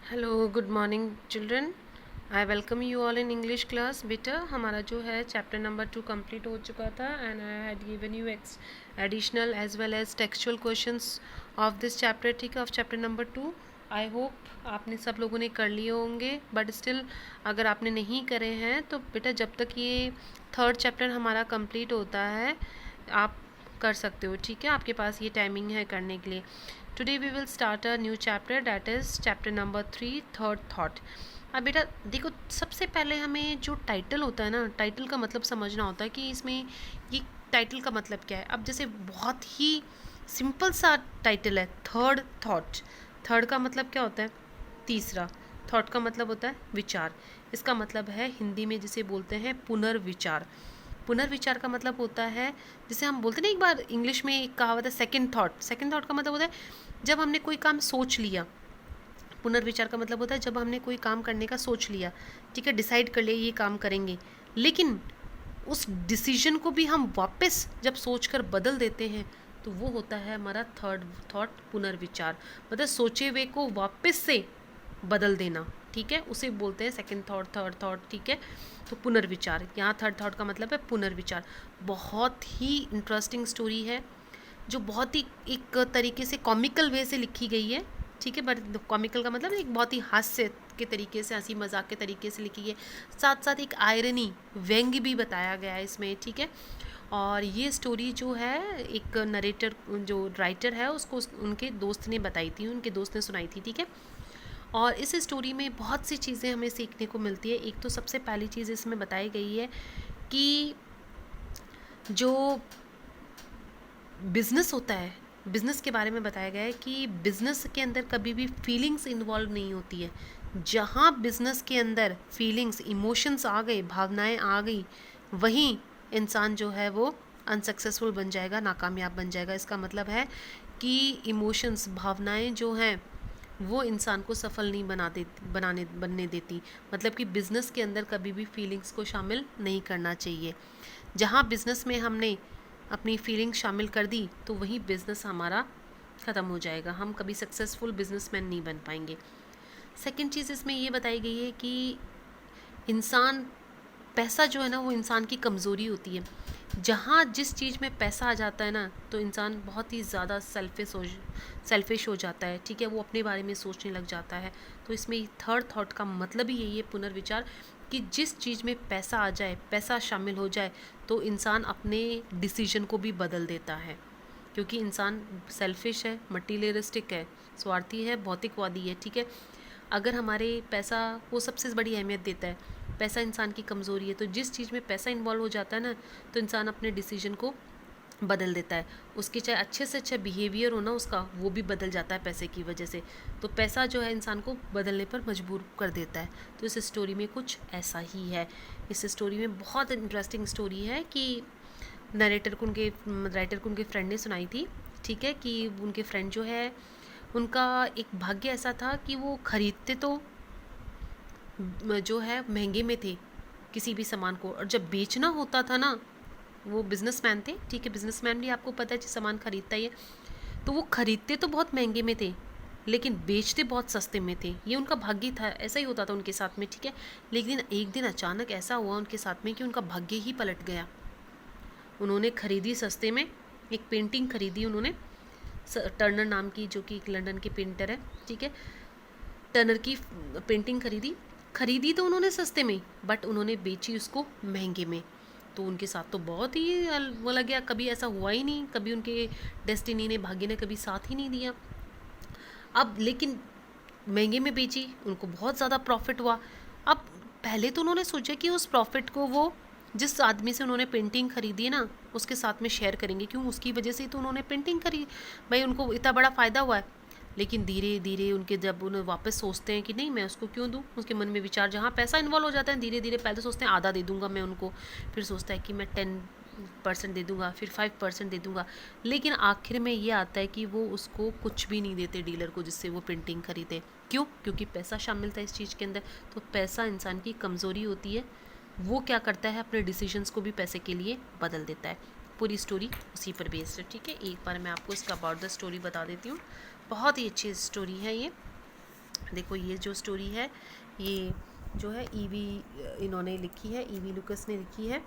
Hello good morning children. I welcome you all in English class. बेटा हमारा जो है चैप्टर नंबर 2 कंप्लीट हो चुका था and I had given you additional as well as textual questions of this chapter, ठीक है, of chapter number 2। I hope आपने सब लोगों ने कर लिए होंगे, बट स्टिल अगर आपने नहीं करे हैं तो बेटा जब तक ये थर्ड चैप्टर हमारा कंप्लीट होता है आप कर सकते हो, ठीक है, आपके पास ये टाइमिंग है करने के लिए। Today we will start a new chapter that is chapter number 3 third thought. अब बेटा देखो, सबसे पहले हमें जो टाइटल होता है ना, टाइटल का मतलब समझना होता है कि इसमें ये टाइटल का मतलब क्या है। अब जैसे बहुत ही सिंपल सा टाइटल है थर्ड थॉट। थर्ड का मतलब क्या होता है? तीसरा। थॉट का मतलब होता है विचार। इसका मतलब है हिंदी में जिसे बोलते हैं पुनर्विचार। पुनर्विचार का मतलब होता है, जैसे हम बोलते हैं ना, एक बार इंग्लिश में एक कहावत है सेकंड थॉट। सेकंड थॉट का मतलब होता है जब हमने कोई काम सोच लिया। पुनर्विचार का मतलब होता है जब हमने कोई काम करने का सोच लिया, ठीक है, डिसाइड कर लिया ये काम करेंगे, लेकिन उस डिसीजन को भी हम वापस जब सोच कर बदल देते हैं तो वो होता है हमारा थर्ड थॉट, पुनर्विचार। मतलब सोचे हुए को वापस से बदल देना, ठीक है, उसे बोलते हैं सेकंड थॉट, थर्ड थॉट, ठीक है। तो पुनर्विचार, यहाँ थर्ड थॉट का मतलब है पुनर्विचार। बहुत ही इंटरेस्टिंग स्टोरी है जो बहुत ही एक तरीके से कॉमिकल वे से लिखी गई है, ठीक है। बट कॉमिकल का मतलब एक बहुत ही हास्य के तरीके से, हंसी मजाक के तरीके से लिखी है, साथ साथ एक आयरनी, व्यंग्य भी बताया गया है इसमें, ठीक है। और ये स्टोरी जो है एक नरेटर, जो राइटर है, उसको उनके दोस्त ने बताई थी, उनके दोस्त ने सुनाई थी, ठीक है। और इस स्टोरी में बहुत सी चीज़ें हमें सीखने को मिलती है। एक तो सबसे पहली चीज़ इसमें बताई गई है कि जो बिज़नेस होता है, बिज़नेस के बारे में बताया गया है कि बिज़नेस के अंदर कभी भी फीलिंग्स इन्वॉल्व नहीं होती है। जहाँ बिज़नेस के अंदर फीलिंग्स, इमोशंस आ गए, भावनाएं आ गई, वहीं इंसान जो है वो अनसक्सेसफुल बन जाएगा, नाकामयाब बन जाएगा। इसका मतलब है कि इमोशंस, भावनाएं जो हैं वो इंसान को सफल नहीं बनने देती। मतलब कि बिज़नेस के अंदर कभी भी फीलिंग्स को शामिल नहीं करना चाहिए। जहाँ बिज़नेस में हमने अपनी फीलिंग शामिल कर दी तो वही बिज़नेस हमारा ख़त्म हो जाएगा, हम कभी सक्सेसफुल बिजनेसमैन नहीं बन पाएंगे। सेकंड चीज़ इसमें ये बताई गई है कि इंसान, पैसा जो है ना वो इंसान की कमज़ोरी होती है। जहाँ जिस चीज़ में पैसा आ जाता है ना तो इंसान बहुत ही ज़्यादा सेल्फिश हो जाता है, ठीक है, वो अपने बारे में सोचने लग जाता है। तो इसमें थर्ड थॉट का मतलब ही यही है, पुनर्विचार, कि जिस चीज़ में पैसा आ जाए, पैसा शामिल हो जाए, तो इंसान अपने डिसीजन को भी बदल देता है। क्योंकि इंसान सेल्फिश है, मटीरियलिस्टिक है, स्वार्थी है, भौतिकवादी है, ठीक है। अगर हमारे पैसा वो सबसे बड़ी अहमियत देता है, पैसा इंसान की कमज़ोरी है, तो जिस चीज़ में पैसा इन्वॉल्व हो जाता है ना तो इंसान अपने डिसीजन को बदल देता है। उसके चाहे अच्छे से अच्छा बिहेवियर हो ना उसका, वो भी बदल जाता है पैसे की वजह से। तो पैसा जो है इंसान को बदलने पर मजबूर कर देता है। तो इस स्टोरी में कुछ ऐसा ही है। इस स्टोरी में बहुत इंटरेस्टिंग स्टोरी है कि नरेटर को उनके राइटर को उनके फ्रेंड ने सुनाई थी, ठीक है, कि उनके फ्रेंड जो है उनका एक भाग्य ऐसा था कि वो खरीदते तो जो है महंगे में थे किसी भी सामान को, और जब बेचना होता था ना, वो बिजनेसमैन थे, ठीक है, बिजनेसमैन भी आपको पता है कि सामान खरीदता ही है, तो वो खरीदते तो बहुत महंगे में थे लेकिन बेचते बहुत सस्ते में थे। ये उनका भाग्य था, ऐसा ही होता था उनके साथ में, ठीक है। लेकिन एक दिन अचानक ऐसा हुआ उनके साथ में कि उनका भाग्य ही पलट गया। उन्होंने खरीदी सस्ते में, एक पेंटिंग खरीदी उन्होंने, टर्नर नाम की, जो कि एक लंदन के पेंटर है, ठीक है। टर्नर की पेंटिंग खरीदी, खरीदी तो उन्होंने सस्ते में, बट उन्होंने बेची उसको महंगे में। तो उनके साथ तो बहुत ही वो लग गया, कभी ऐसा हुआ ही नहीं, कभी उनके डेस्टिनी ने, भाग्य ने कभी साथ ही नहीं दिया। अब लेकिन महंगे में बेची, उनको बहुत ज़्यादा प्रॉफिट हुआ। अब पहले तो उन्होंने सोचा कि उस प्रॉफिट को वो जिस आदमी से उन्होंने पेंटिंग खरीदी है ना उसके साथ में शेयर करेंगे, क्यों, उसकी वजह से तो उन्होंने पेंटिंग खरीदी, भाई उनको इतना बड़ा फ़ायदा हुआ है। लेकिन धीरे धीरे उनके, जब उन्हें वापस सोचते हैं कि नहीं मैं उसको क्यों दूँ, उसके मन में विचार, जहाँ पैसा इन्वॉल्व हो जाता है, धीरे धीरे पहले सोचते हैं आधा दे दूंगा मैं उनको, फिर सोचता है कि मैं 10% दे दूंगा, फिर 5% दे दूंगा, लेकिन आखिर में ये आता है कि वो उसको कुछ भी नहीं देते डीलर को जिससे वो पेंटिंग खरीदे। क्यों? क्योंकि पैसा शामिल था इस चीज़ के अंदर। तो पैसा इंसान की कमज़ोरी होती है, वो क्या करता है, अपने डिसीजंस को भी पैसे के लिए बदल देता है। पूरी स्टोरी उसी पर बेस्ड है, ठीक है। एक बार मैं आपको इसका अबाउट द स्टोरी बता देती हूँ, बहुत ही अच्छी स्टोरी है ये। देखो ये जो स्टोरी है ये जो है ईवी इन्होंने लिखी है, ईवी लुकस ने लिखी है।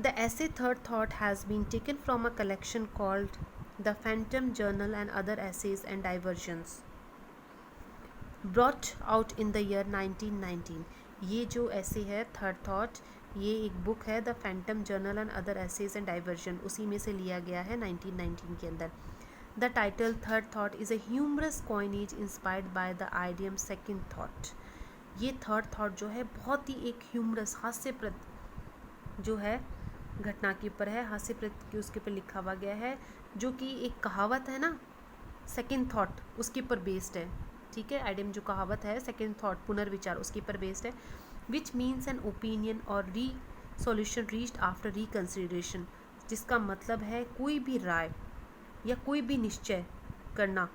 The essay third thought has been taken from a collection called the Phantom Journal and other essays and diversions brought out in the year 1919। ये जो ऐसे है थर्ड थॉट, ये एक बुक है the Phantom Journal and other essays and diversion, उसी में से लिया गया है 1919 के अंदर। The title third thought is a humorous coinage inspired by the idiom second thought. ये थर्ड थॉट जो है बहुत ही एक ह्यूमरस हास्यप्रद जो है घटना के ऊपर है, हास्यप्रद के उसके ऊपर लिखा हुआ गया है, जो कि एक कहावत है ना सेकेंड थॉट, उसके ऊपर बेस्ड है। ठीक है, आइडियम जो कहावत है सेकेंड थॉट पुनर्विचार, उसके ऊपर बेस्ड है। विच मीन्स एन ओपिनियन और री सॉल्यूशन रीच्ड आफ्टर रिकन्सिडरेशन, जिसका मतलब है कोई भी राय या कोई भी निश्चय करना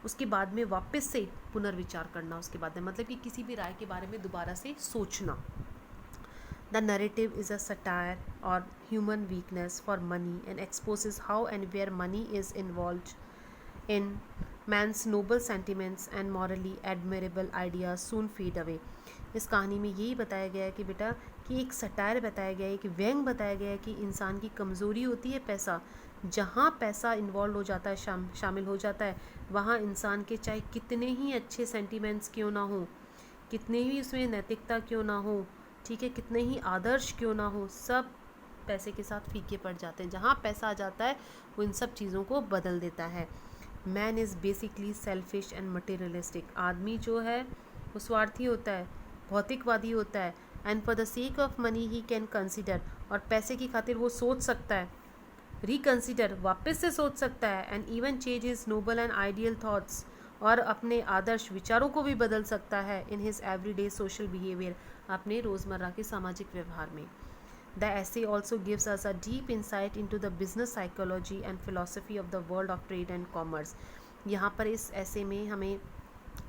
उसके बाद में वापस से पुनर्विचार करना, उसके बाद में मतलब कि किसी भी राय के बारे में दोबारा से सोचना। The narrative is a satire on human weakness for money and exposes how and where money is involved in man's noble sentiments and morally admirable ideas soon fade away। इस कहानी में यही बताया गया है कि बेटा कि एक सटायर बताया गया है, कि व्यंग बताया गया है कि इंसान की कमज़ोरी होती है पैसा। जहाँ पैसा इन्वॉल्व हो जाता है, शामिल हो जाता है, वहाँ इंसान के चाहे कितने ही अच्छे सेंटिमेंट्स क्यों ना हो, कितने ही उसमें नैतिकता क्यों ना हो, ठीक है, कितने ही आदर्श क्यों ना हो, सब पैसे के साथ फीके पड़ जाते हैं। जहाँ पैसा आ जाता है वो इन सब चीज़ों को बदल देता है। Man is basically selfish and materialistic. आदमी जो है वो स्वार्थी होता है, भौतिकवादी होता है। And for the sake of money he can consider, और पैसे की खातिर वो सोच सकता है, रिकन्सिडर वापस से सोच सकता है, and even change is noble and ideal thoughts, और अपने आदर्श विचारों को भी बदल सकता है in his everyday social behaviour, अपने रोज़मर्रा के सामाजिक व्यवहार में। द ऐसे also gives us a deep insight into the business psychology and philosophy of the world of trade and commerce. यहाँ पर इस ऐसे में हमें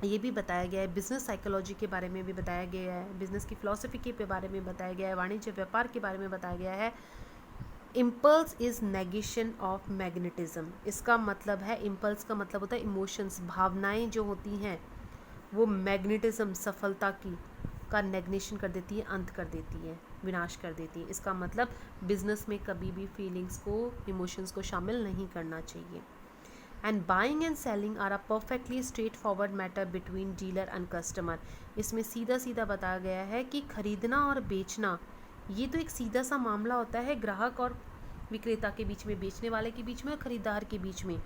ये भी बताया गया है, बिज़नेस साइकोलॉजी के बारे में भी बताया गया है, बिज़नेस की फ़िलासफ़ी के बारे में बताया गया है, वाणिज्य व्यापार के बारे में बताया गया है। Impulse is negation of magnetism. इसका मतलब है, इम्पल्स का मतलब होता है इमोशंस, भावनाएं जो होती हैं वो मैग्नेटिज्म सफलता की का नेगनेशन कर देती है, अंत कर देती है, विनाश कर देती है। इसका मतलब बिजनेस में कभी भी फीलिंग्स को, इमोशंस को शामिल नहीं करना चाहिए। And buying and selling are a perfectly straight forward matter between dealer and customer. इसमें सीधा सीधा बताया गया है कि खरीदना और बेचना ये तो एक सीधा सा मामला होता है ग्राहक और विक्रेता के बीच में, बेचने वाले के बीच में और खरीदार के बीच में।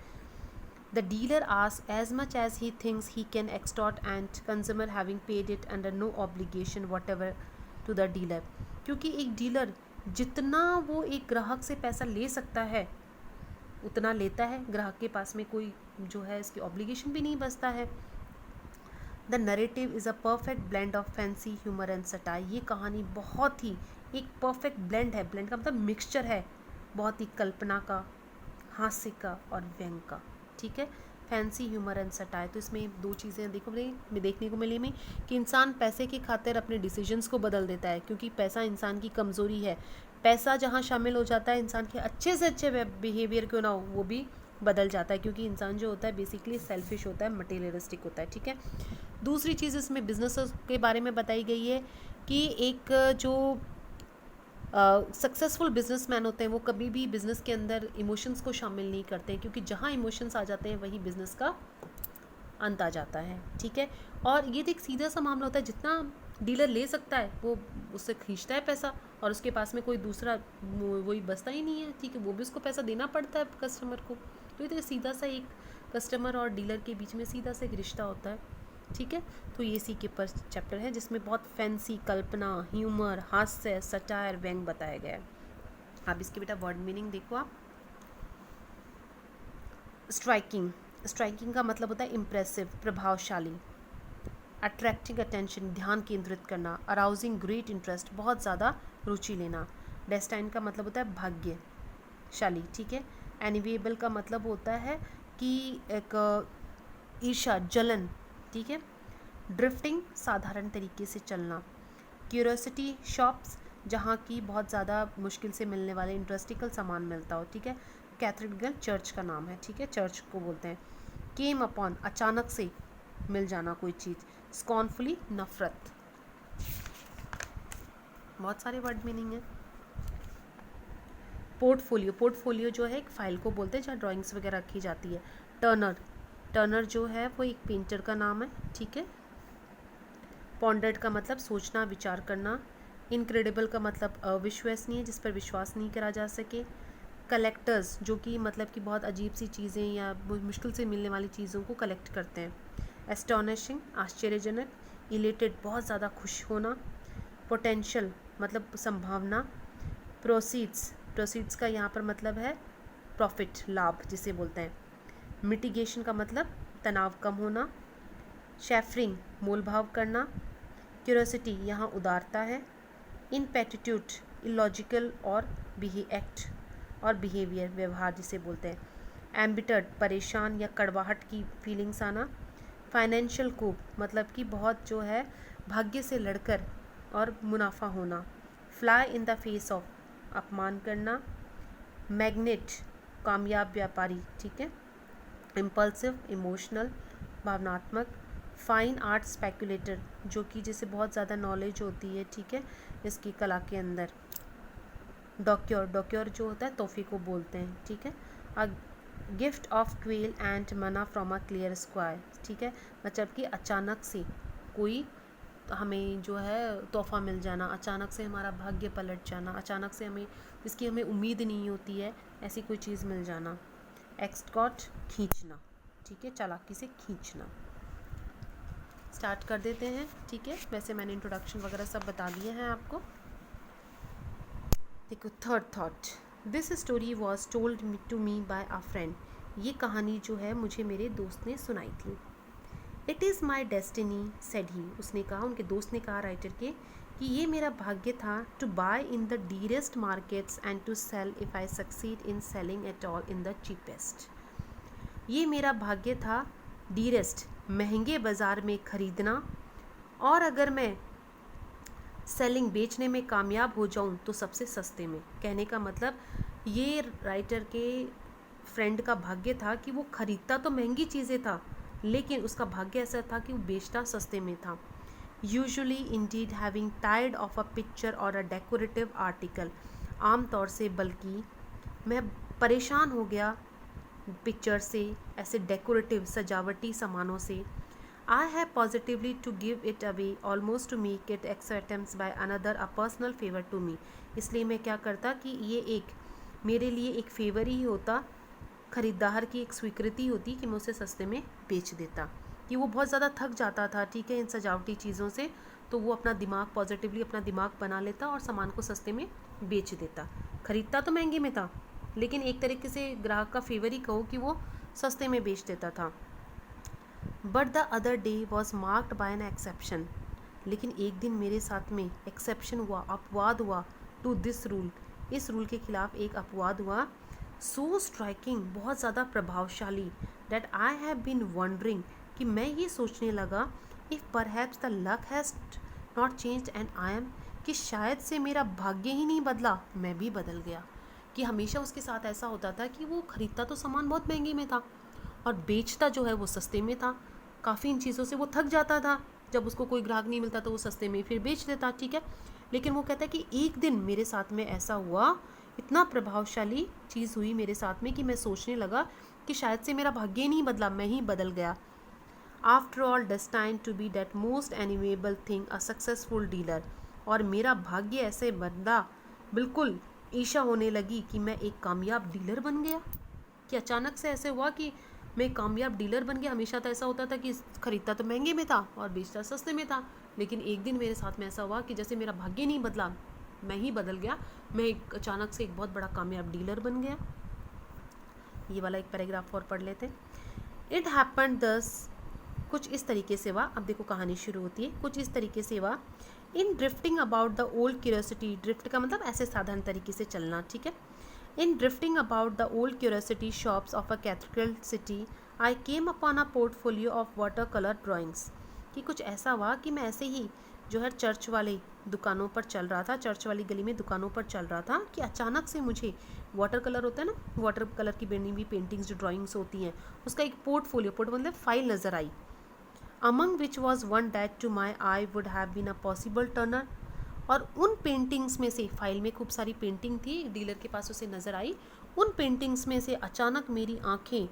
The dealer asks as much as he thinks he can extort, and consumer having paid it under no obligation whatever to the dealer। क्योंकि एक डीलर जितना वो एक ग्राहक से पैसा ले सकता है उतना लेता है, ग्राहक के पास में कोई जो है इसकी ऑब्लिगेशन भी नहीं बचता है। The narrative is a perfect blend of fancy humour and satire. ये कहानी बहुत ही एक परफेक्ट ब्लेंड है, ब्लेंड का मतलब मिक्सचर है, बहुत ही कल्पना का, हास्य का और व्यंग का। ठीक है, फैंसी ह्यूमर एंड सटायर। तो इसमें दो चीज़ें देखने को मिली में कि इंसान पैसे की खातिर अपने डिसीजंस को बदल देता है, क्योंकि पैसा इंसान की कमज़ोरी है। पैसा जहाँ शामिल हो जाता है इंसान के अच्छे से अच्छे बिहेवियर क्यों ना हो वो भी बदल जाता है, क्योंकि इंसान जो होता है बेसिकली सेल्फिश होता है, मटेरियलिस्टिक होता है। ठीक है, दूसरी चीज़ इसमें बिजनेस के बारे में बताई गई है कि एक जो सक्सेसफुल बिजनेसमैन होते हैं वो कभी भी बिज़नेस के अंदर इमोशंस को शामिल नहीं करते हैं, क्योंकि जहाँ इमोशंस आ जाते हैं वही बिज़नेस का अंत आ जाता है। ठीक है, और ये तो एक सीधा सा मामला होता है, जितना डीलर ले सकता है वो उससे खींचता है पैसा, और उसके पास में कोई दूसरा वही बचता ही नहीं है। ठीक है, वो भी उसको पैसा देना पड़ता है कस्टमर को। तो ये तो सीधा सा एक कस्टमर और डीलर के बीच में सीधा सा एक रिश्ता होता है। ठीक है, तो ये सी के ऊपर चैप्टर है जिसमें बहुत फैंसी, कल्पना, ह्यूमर, हास्य, सटायर, व्यंग बताया गया है। अब इसके बेटा वर्ड मीनिंग देखो आप। स्ट्राइकिंग, स्ट्राइकिंग का मतलब होता है इम्प्रेसिव, प्रभावशाली। अट्रैक्टिंग अटेंशन, ध्यान केंद्रित करना। अराउजिंग ग्रेट इंटरेस्ट, बहुत ज़्यादा रुचि लेना। डेस्टाइन का मतलब होता है भाग्यशाली। ठीक है, एनिवेबल का मतलब होता है कि एक ईर्ष्या, जलन। ठीक है, ड्रिफ्टिंग, साधारण तरीके से चलना। क्यूरियोसिटी शॉप्स, जहाँ की बहुत ज़्यादा मुश्किल से मिलने वाले इंटरेस्टिकल सामान मिलता हो। ठीक है, कैथेड्रल चर्च का नाम है। ठीक है, चर्च को बोलते हैं। केम अपॉन, अचानक से, मिल जाना कोई चीज़। स्कॉर्नफुली, नफरत। बहुत सारे वर्ड मीनिंग है। पोर्टफोलियो, पोर्टफोलियो जो है एक फाइल को बोलते हैं जहाँ ड्राइंग्स वगैरह रखी जाती है। टर्नर, टर्नर जो है वो एक पेंटर का नाम है, ठीक है। पॉन्डर्ड का मतलब सोचना, विचार करना। इनक्रेडिबल का मतलब अविश्वसनीय, जिस पर विश्वास नहीं करा जा सके। कलेक्टर्स जो कि मतलब कि बहुत अजीब सी चीज़ें या मुश्किल से मिलने वाली चीज़ों को कलेक्ट करते हैं। एस्टोनिशिंग, आश्चर्यजनक। इलेटेड, बहुत ज़्यादा खुश होना। पोटेंशियल मतलब संभावना। प्रोसीड्स, प्रोसीड्स का यहाँ पर मतलब है प्रॉफिट, लाभ जिसे बोलते हैं। मिटिगेशन का मतलब तनाव कम होना। शेफरिंग, मोल भाव करना। क्यूरोसिटी, यहाँ उदारता है। इनपेटिट्यूड, इलॉजिकल और एक्ट और बिहेवियर, व्यवहार जिसे बोलते हैं। एम्बिटर्ड, परेशान या कड़वाहट की फीलिंग्स आना। फाइनेंशियल कूप मतलब कि बहुत जो है भाग्य से लड़कर और मुनाफा होना। Fly in the face of, अपमान करना। मैग्नेट, कामयाब व्यापारी, ठीक है। इम्पल्सिव, इमोशनल, भावनात्मक। फाइन आर्ट स्पेकुलेटर, जो कि जिसे बहुत ज़्यादा नॉलेज होती है, ठीक है, इसकी कला के अंदर। डॉक्योर, डॉक्योर जो होता है तोहफे को बोलते हैं, ठीक है। A gift of quail and मना फ्रॉम अ क्लियर स्क्वायर, ठीक है, मतलब कि अचानक से कोई हमें जो है तोहफा मिल जाना, अचानक से हमारा भाग्य पलट जाना, अचानक से हमें जिसकी हमें उम्मीद नहीं होती है ऐसी कोई चीज़ मिल जाना। एक्सकॉट, खींचना, ठीक है, चालाकी से खींचना। स्टार्ट कर देते हैं, ठीक है। वैसे मैंने इंट्रोडक्शन वगैरह सब बता दिए हैं आपको। देखो, third thought, this story was told to me by a friend. ये कहानी जो है मुझे मेरे दोस्त ने सुनाई थी। It is my destiny said he, उसने कहा, उनके दोस्त ने कहा राइटर के, कि ये मेरा भाग्य था to buy in the dearest markets and to sell if I succeed in selling at all in the cheapest. ये मेरा भाग्य था डीरेस्ट, महंगे बाज़ार में ख़रीदना, और अगर मैं सेलिंग, बेचने में कामयाब हो जाऊं तो सबसे सस्ते में। कहने का मतलब ये राइटर के फ्रेंड का भाग्य था कि वो ख़रीदता तो महंगी चीज़ें था, लेकिन उसका भाग्य ऐसा था कि वो बेचता सस्ते में था। Usually Indeed having tired of a picture और अ डेकोरेटिव आर्टिकल, आम तौर से, बल्कि मैं परेशान हो गया पिक्चर से, ऐसे डेकोरेटिव सजावटी सामानों से। I have positively to give it away, almost to make it acceptance by another, a personal favor to me। इसलिए मैं क्या करता कि ये एक मेरे लिए एक फेवर ही होता, ख़रीदार की एक स्वीकृति होती कि मैं उसे सस्ते में बेच देता। कि वो बहुत ज़्यादा थक जाता था, ठीक है, इन सजावटी चीज़ों से, तो वो अपना दिमाग पॉजिटिवली अपना दिमाग बना लेता और सामान को सस्ते में बेच देता। ख़रीदता तो महंगे में था, लेकिन एक तरीके से ग्राहक का फेवर ही कहो कि वो सस्ते में बेच देता था। But the other day was marked by an exception, लेकिन एक दिन मेरे साथ में एक्सेप्शन हुआ, अपवाद हुआ, टू दिस रूल, इस रूल के खिलाफ एक अपवाद हुआ। सो स्ट्राइकिंग, बहुत ज़्यादा प्रभावशाली, that I have been wondering, कि मैं ये सोचने लगा, if perhaps the luck has not changed and I am, कि शायद से मेरा भाग्य ही नहीं बदला, मैं भी बदल गया। कि हमेशा उसके साथ ऐसा होता था कि वो ख़रीदता तो सामान बहुत महंगे में था और बेचता जो है वो सस्ते में था। काफ़ी इन चीज़ों से वो थक जाता था, जब उसको कोई ग्राहक नहीं मिलता तो वो सस्ते में फिर बेच देता, ठीक है। लेकिन वो कहता है कि एक दिन मेरे साथ में ऐसा हुआ, इतना प्रभावशाली चीज़ हुई मेरे साथ में कि मैं सोचने लगा कि शायद से मेरा भाग्य ही नहीं बदला, मैं ही बदल गया। After all destined to be that most amiable thing, a successful dealer, और मेरा भाग्य ऐसे बदला, बिल्कुल ईर्ष्या होने लगी कि मैं एक कामयाब डीलर बन गया। कि अचानक से ऐसे हुआ कि मैं कामयाब डीलर बन गया। हमेशा तो ऐसा होता था कि ख़रीदता तो महंगे में था और बेचता सस्ते में था, लेकिन एक दिन मेरे साथ में ऐसा हुआ कि जैसे मेरा भाग्य नहीं बदला, मैं ही बदल गया, मैं एक अचानक से एक बहुत बड़ा कामयाब डीलर बन गया। ये वाला एक पैराग्राफ और पढ़ लेते। इट हैपन्ड दस, कुछ इस तरीके से हुआ। अब देखो कहानी शुरू होती है, कुछ इस तरीके से हुआ। In drifting about the old curiosity, drift का मतलब ऐसे साधारण तरीके से चलना, ठीक है। In drifting about the old curiosity shops of a cathedral city, I came upon a portfolio of watercolor drawings। कि कुछ ऐसा हुआ कि मैं ऐसे ही जो है चर्च वाली दुकानों पर चल रहा था, चर्च वाली गली में दुकानों पर चल रहा था, कि अचानक से मुझे वाटर कलर होता है ना, वाटर कलर की बनी हुई पेंटिंग्स जो ड्राइंग्स होती हैं, उसका एक पोर्टफोलियो, पोर्ट मतलब फाइल नज़र आई। Among which was one that to my eye would have been a possible Turner. और उन पेंटिंग्स में से, फाइल में खूब सारी पेंटिंग थी, डीलर के पास उसे नज़र आई, उन पेंटिंग्स में से अचानक मेरी आंखें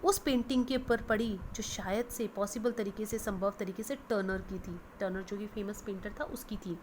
उस पेंटिंग के ऊपर पड़ी जो शायद से पॉसिबल तरीके से, संभव तरीके से टर्नर की थी। टर्नर जो कि फेमस पेंटर था, उसकी थी।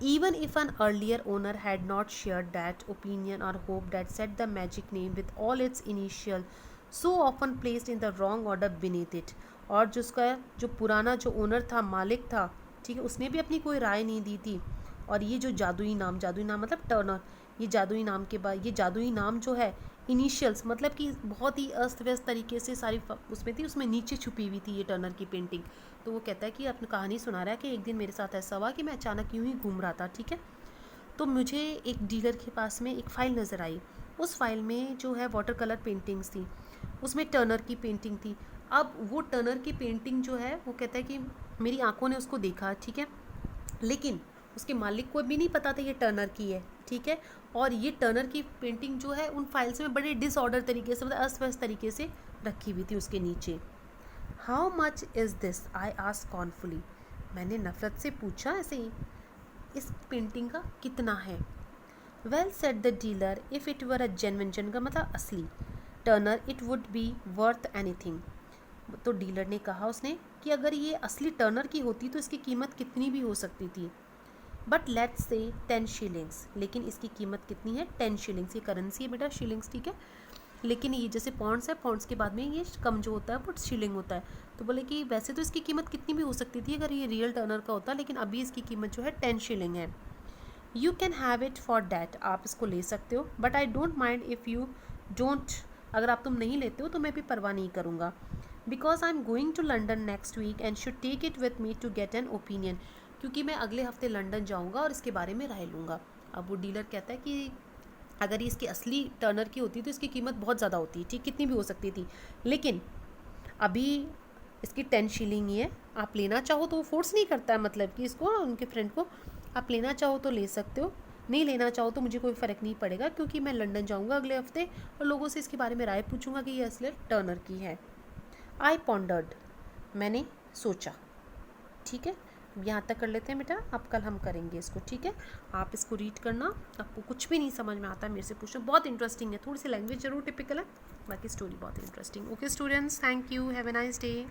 Even if an earlier owner had not shared that opinion or hope that set the magic name with all its initial so often placed in the wrong order beneath it, और जिसका जो पुराना जो owner था, मालिक था, ठीक है, उसने भी अपनी कोई राय नहीं दी थी। और ये जो जादुई नाम मतलब टर्नर, ये जादुई नाम के बाद, ये जादुई नाम जो है, इनिशियल्स मतलब कि बहुत ही अस्त व्यस्त तरीके से सारी उसमें थी, उसमें नीचे छुपी हुई थी ये टर्नर की पेंटिंग। तो वो कहता है कि अपनी कहानी सुना रहा है कि एक दिन मेरे साथ ऐसा हुआ कि मैं अचानक यूं ही घूम रहा था, ठीक है, तो मुझे एक डीलर के पास में एक फ़ाइल नज़र आई। उस फाइल में जो है वाटर कलर पेंटिंग्स थी, उसमें टर्नर की पेंटिंग थी। अब वो टर्नर की पेंटिंग जो है, वो कहता है कि मेरी आंखों ने उसको देखा, ठीक है, लेकिन उसके मालिक को भी नहीं पता था ये टर्नर की है, ठीक है। और ये टर्नर की पेंटिंग जो है उन फाइल्स में बड़े डिसऑर्डर तरीके से, मतलब अस्त व्यस्त तरीके से रखी हुई थी उसके नीचे। How much is this, I asked कॉन्फुली। मैंने नफरत से पूछा ऐसे ही, इस पेंटिंग का कितना है। Well said the dealer, if it were a genuine का मतलब असली Turner, it would be worth anything. तो डीलर ने कहा, उसने, कि अगर ये असली टर्नर की होती तो इसकी कीमत कितनी भी हो सकती थी। बट लेट्स से 10 शिलिंग्स, लेकिन इसकी कीमत कितनी है, 10 शिलिंग्स। ये करेंसी है बेटा, शिलिंग्स, ठीक है, लेकिन ये जैसे पॉन्ड्स है, पॉन्ड्स के बाद में ये कम जो होता है वो शिलिंग होता है। तो बोले कि वैसे तो इसकी कीमत कितनी भी हो सकती थी अगर ये रियल टर्नर का होता, लेकिन अभी इसकी कीमत जो है 10 शिलिंग है। You can have it for that, आप इसको ले सकते हो, but I don't mind if you don't, अगर आप तुम नहीं लेते हो तो मैं भी परवाह नहीं करूँगा। Because I am going to London next week and should take it with me to get an opinion, क्योंकि मैं अगले हफ्ते लंदन जाऊँगा और इसके बारे में राय लूँगा। अब वो डीलर कहता है कि अगर ये इसकी असली टर्नर की होती तो इसकी कीमत बहुत ज़्यादा होती, ठीक, कितनी भी हो सकती थी, लेकिन अभी इसकी 10 शिलिंग ही है। आप लेना चाहो तो वो फोर्स नहीं करता है, मतलब कि इसको, उनके फ्रेंड को, आप लेना चाहो तो ले सकते हो, नहीं लेना चाहो तो मुझे कोई फ़र्क नहीं पड़ेगा, क्योंकि मैं लंदन जाऊंगा अगले हफ्ते और लोगों से इसके बारे में राय पूछूंगा कि ये असली टर्नर की है। आई पॉन्डर्ड, मैंने सोचा, ठीक है, यहाँ तक कर लेते हैं बेटा, अब कल हम करेंगे इसको, ठीक है। आप इसको रीड करना, आपको कुछ भी नहीं समझ में आता मेरे से पूछना, बहुत इंटरेस्टिंग है, थोड़ी सी लैंग्वेज जरूर टिपिकल है, बाकी स्टोरी बहुत interesting. Okay students, thank you, have a nice day.